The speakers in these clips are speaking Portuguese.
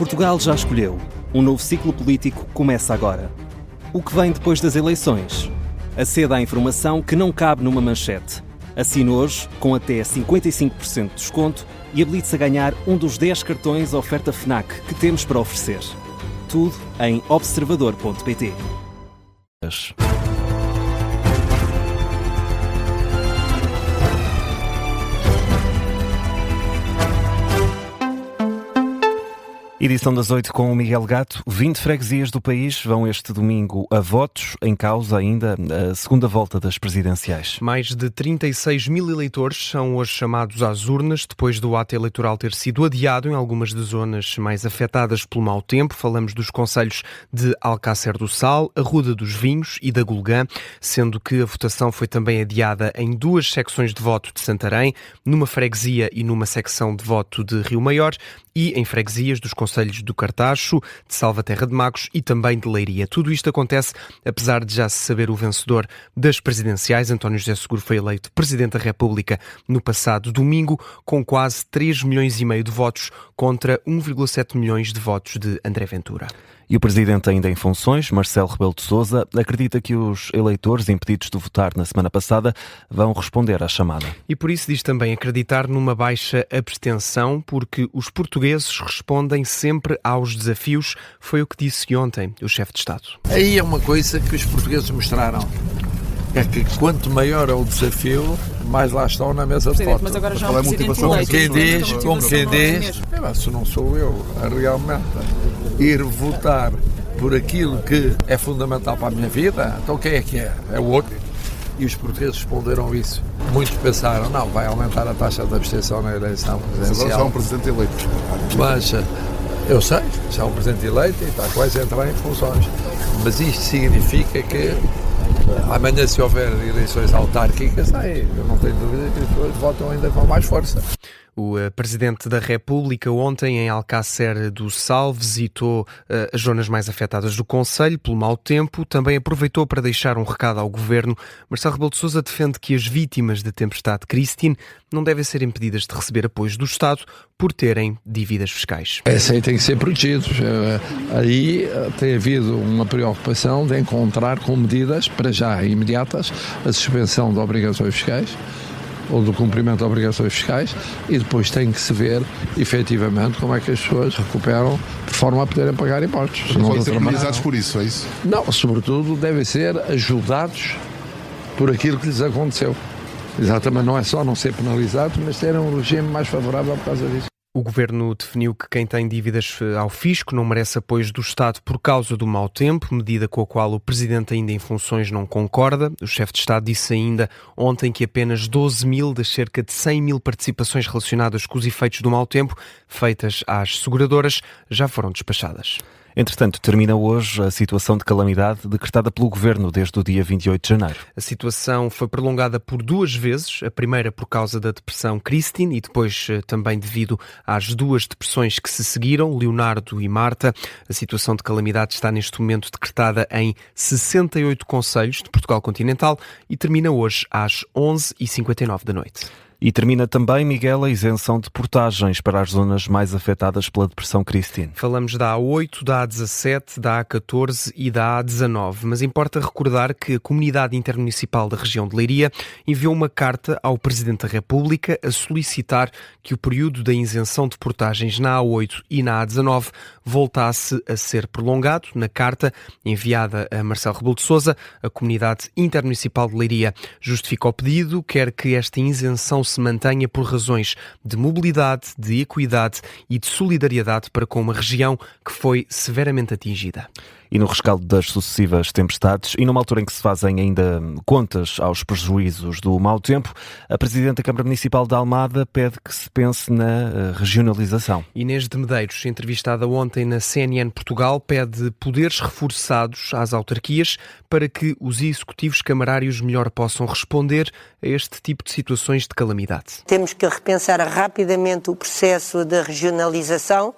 Portugal já escolheu. Um novo ciclo político começa agora. O que vem depois das eleições? Aceda à informação que não cabe numa manchete. Assine hoje, com até 55% de desconto, e habilite-se a ganhar um dos 10 cartões oferta FNAC que temos para oferecer. Tudo em observador.pt. Edição das 8 com o Miguel Gato. 20 freguesias do país vão este domingo a votos, em causa ainda a segunda volta das presidenciais. Mais de 36 mil eleitores são hoje chamados às urnas, depois do ato eleitoral ter sido adiado em algumas das zonas mais afetadas pelo mau tempo. Falamos dos concelhos de Alcácer do Sal, Arruda dos Vinhos e da Gulgã, sendo que a votação foi também adiada em duas secções de voto de Santarém, numa freguesia e numa secção de voto de Rio Maior, e em freguesias dos concelhos do Cartacho, de Salvaterra de Magos e também de Leiria. Tudo isto acontece apesar de já se saber o vencedor das presidenciais. António José Seguro foi eleito Presidente da República no passado domingo, com quase 3 milhões e meio de votos contra 1,7 milhões de votos de André Ventura. E o Presidente ainda em funções, Marcelo Rebelo de Sousa, acredita que os eleitores impedidos de votar na semana passada vão responder à chamada. E por isso diz também acreditar numa baixa abstenção, porque os portugueses respondem sempre aos desafios, foi o que disse ontem o chefe de Estado. Aí é uma coisa que os portugueses mostraram, é que quanto maior é o desafio, mais lá estão na mesa de voto. Mas agora já é Presidente eleito. Como quem diz, se não sou eu, realmente ir votar por aquilo que é fundamental para a minha vida, então quem é que é? É o outro. E os portugueses responderam isso. Muitos pensaram, não, vai aumentar a taxa de abstenção na eleição presidencial. Agora já é um Presidente eleito. Mas eu sei, já é um Presidente eleito e está quase a entrar em funções. Mas isto significa que amanhã, se houver eleições autárquicas, eu não tenho dúvida que as pessoas votam ainda com mais força. O Presidente da República ontem em Alcácer do Sal visitou as zonas mais afetadas do concelho pelo mau tempo. Também aproveitou para deixar um recado ao Governo. Marcelo Rebelo de Sousa defende que as vítimas da tempestade Christine não devem ser impedidas de receber apoios do Estado por terem dívidas fiscais. Essa aí tem que ser protegidos. Aí tem havido uma preocupação de encontrar com medidas, para já imediatas, a suspensão de obrigações fiscais, ou do cumprimento de obrigações fiscais, e depois tem que se ver, efetivamente, como é que as pessoas recuperam de forma a poderem pagar impostos. Não podem ser penalizados por isso, é isso? Não, sobretudo devem ser ajudados por aquilo que lhes aconteceu. Exatamente, não é só não ser penalizados, mas terem um regime mais favorável por causa disso. O Governo definiu que quem tem dívidas ao fisco não merece apoios do Estado por causa do mau tempo, medida com a qual o Presidente ainda em funções não concorda. O chefe de Estado disse ainda ontem que apenas 12 mil das cerca de 100 mil participações relacionadas com os efeitos do mau tempo, feitas às seguradoras, já foram despachadas. Entretanto, termina hoje a situação de calamidade decretada pelo Governo desde o dia 28 de janeiro. A situação foi prolongada por duas vezes, a primeira por causa da depressão Christine e depois também devido às duas depressões que se seguiram, Leonardo e Marta. A situação de calamidade está neste momento decretada em 68 concelhos de Portugal continental e termina hoje às 11h59 da noite. E termina também, Miguel, a isenção de portagens para as zonas mais afetadas pela depressão Christine. Falamos da A8, da A17, da A14 e da A19, mas importa recordar que a Comunidade Intermunicipal da região de Leiria enviou uma carta ao Presidente da República a solicitar que o período da isenção de portagens na A8 e na A19 voltasse a ser prolongado. Na carta enviada a Marcelo Rebelo de Sousa, a Comunidade Intermunicipal de Leiria justifica o pedido, quer que esta isenção se mantenha por razões de mobilidade, de equidade e de solidariedade para com uma região que foi severamente atingida. E no rescaldo das sucessivas tempestades e numa altura em que se fazem ainda contas aos prejuízos do mau tempo, a Presidente da Câmara Municipal de Almada pede que se pense na regionalização. Inês de Medeiros, entrevistada ontem na CNN Portugal, pede poderes reforçados às autarquias para que os executivos camarários melhor possam responder a este tipo de situações de calamidade. Temos que repensar rapidamente o processo de regionalização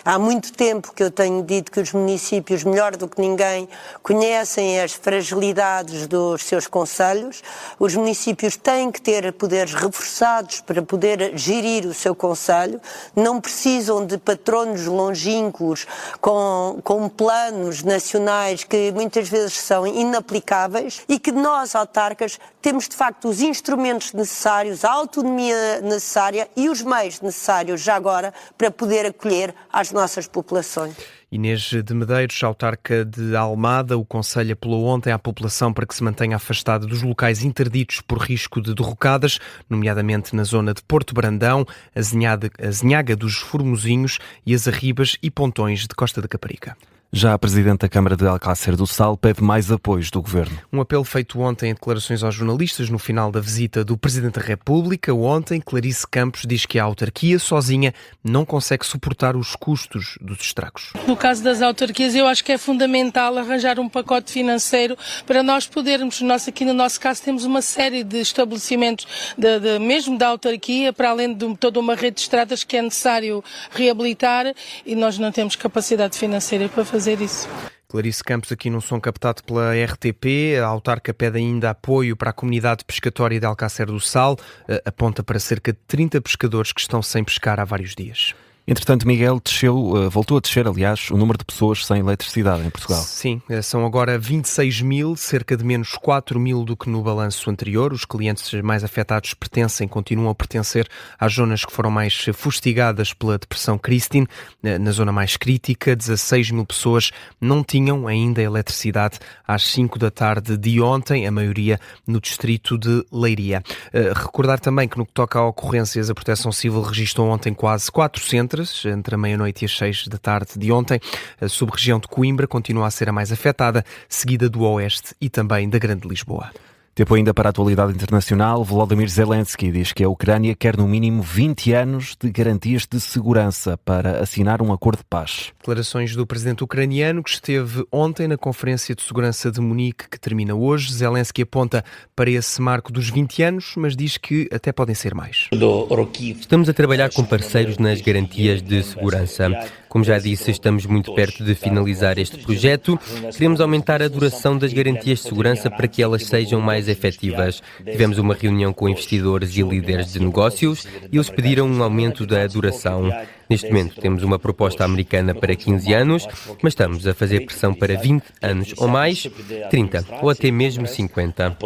Há muito tempo que eu tenho dito que os municípios, melhor do que ninguém, conhecem as fragilidades dos seus concelhos. Os municípios têm que ter poderes reforçados para poder gerir o seu concelho. Não precisam de patronos longínquos com planos nacionais que muitas vezes são inaplicáveis e que nós, autarcas, temos de facto os instrumentos necessários, a autonomia necessária e os meios necessários já agora para poder acolher às nossas populações. Inês de Medeiros, autarca de Almada, o concelho apelou ontem à população para que se mantenha afastada dos locais interditos por risco de derrocadas, nomeadamente na zona de Porto Brandão, a Zinhaga dos Formosinhos e as Arribas e Pontões de Costa da Caparica. Já a Presidente da Câmara de Alcácer do Sal pede mais apoios do Governo. Um apelo feito ontem em declarações aos jornalistas no final da visita do Presidente da República. Ontem, Clarice Campos diz que a autarquia sozinha não consegue suportar os custos dos estragos. No caso das autarquias, eu acho que é fundamental arranjar um pacote financeiro para nós podermos, aqui no nosso caso temos uma série de estabelecimentos, mesmo da autarquia, para além de toda uma rede de estradas que é necessário reabilitar e nós não temos capacidade financeira para fazer isso. Clarice Campos aqui num som captado pela RTP. A autarca pede ainda apoio para a comunidade pescatória de Alcácer do Sal. Aponta para cerca de 30 pescadores que estão sem pescar há vários dias. Entretanto, Miguel, voltou a descer, aliás, o número de pessoas sem eletricidade em Portugal. Sim, são agora 26 mil, cerca de menos 4 mil do que no balanço anterior. Os clientes mais afetados continuam a pertencer às zonas que foram mais fustigadas pela depressão Christine. Na zona mais crítica, 16 mil pessoas não tinham ainda eletricidade às 5 da tarde de ontem, a maioria no distrito de Leiria. Recordar também que no que toca a ocorrências, a Proteção Civil registrou ontem quase 400, entre a meia-noite e as 6 da tarde de ontem. A sub-região de Coimbra continua a ser a mais afetada, seguida do Oeste e também da Grande Lisboa. Tempo ainda para a atualidade internacional. Volodymyr Zelensky diz que a Ucrânia quer no mínimo 20 anos de garantias de segurança para assinar um acordo de paz. Declarações do presidente ucraniano que esteve ontem na Conferência de Segurança de Munique, que termina hoje. Zelensky aponta para esse marco dos 20 anos, mas diz que até podem ser mais. Estamos a trabalhar com parceiros nas garantias de segurança. Como já disse, estamos muito perto de finalizar este projeto. Queremos aumentar a duração das garantias de segurança para que elas sejam mais efetivas. Tivemos uma reunião com investidores e líderes de negócios e eles pediram um aumento da duração. Neste momento temos uma proposta americana para 15 anos, mas estamos a fazer pressão para 20 anos ou mais, 30 ou até mesmo 50.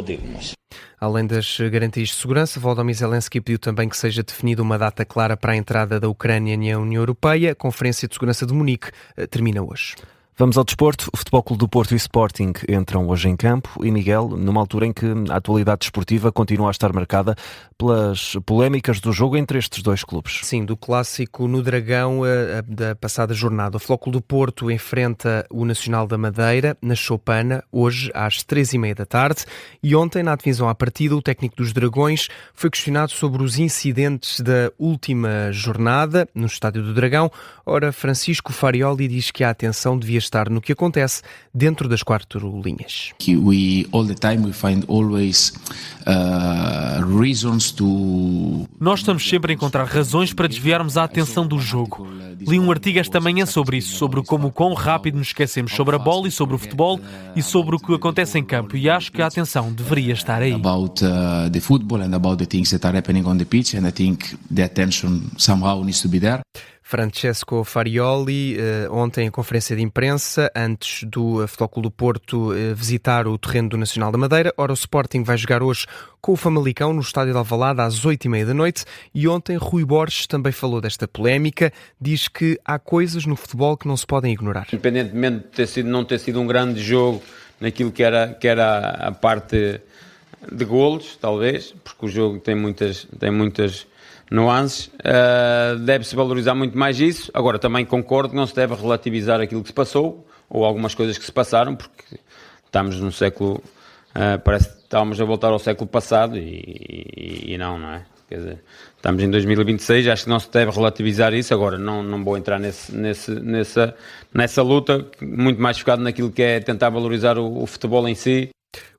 Além das garantias de segurança, Volodymyr Zelensky pediu também que seja definida uma data clara para a entrada da Ucrânia na União Europeia. A Conferência de Segurança de Munique termina hoje. Vamos ao desporto. O Futebol Clube do Porto e Sporting entram hoje em campo e, Miguel, numa altura em que a atualidade desportiva continua a estar marcada pelas polémicas do jogo entre estes dois clubes. Sim, do clássico no Dragão da passada jornada. O Futebol Clube do Porto enfrenta o Nacional da Madeira na Choupana, hoje às 3h30 da tarde. E ontem, na antevisão à partida, o técnico dos Dragões foi questionado sobre os incidentes da última jornada no Estádio do Dragão. Ora, Francisco Farioli diz que a atenção devia estar no que acontece dentro das 4 linhas. Nós estamos sempre a encontrar razões para desviarmos a atenção do jogo. Li um artigo esta manhã sobre isso, sobre como quão rápido nos esquecemos sobre a bola e sobre o futebol e sobre o que acontece em campo, e acho que a atenção deveria estar aí. About the football and about the things that are happening on the pitch, and I think the attention somehow needs to be there. Francesco Farioli, ontem em conferência de imprensa, antes do Futebol Clube do Porto visitar o terreno do Nacional da Madeira. Ora, o Sporting vai jogar hoje com o Famalicão no Estádio de Alvalade às 8h30 da noite. E ontem Rui Borges também falou desta polémica, diz que há coisas no futebol que não se podem ignorar. Independentemente de não ter sido um grande jogo naquilo que era a parte de golos, talvez, porque o jogo tem muitas nuances, deve-se valorizar muito mais isso. Agora, também concordo que não se deve relativizar aquilo que se passou, ou algumas coisas que se passaram, porque estamos num século, parece que estávamos a voltar ao século passado, e não é? Quer dizer, estamos em 2026, acho que não se deve relativizar isso. Agora, não vou entrar nessa luta, muito mais focado naquilo que é tentar valorizar o futebol em si.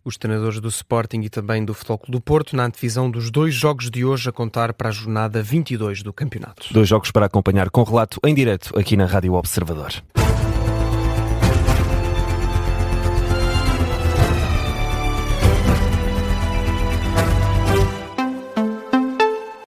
Os treinadores do Sporting e também do Futebol Clube do Porto na antevisão dos 2 jogos de hoje a contar para a jornada 22 do campeonato. 2 jogos para acompanhar com relato em direto aqui na Rádio Observador.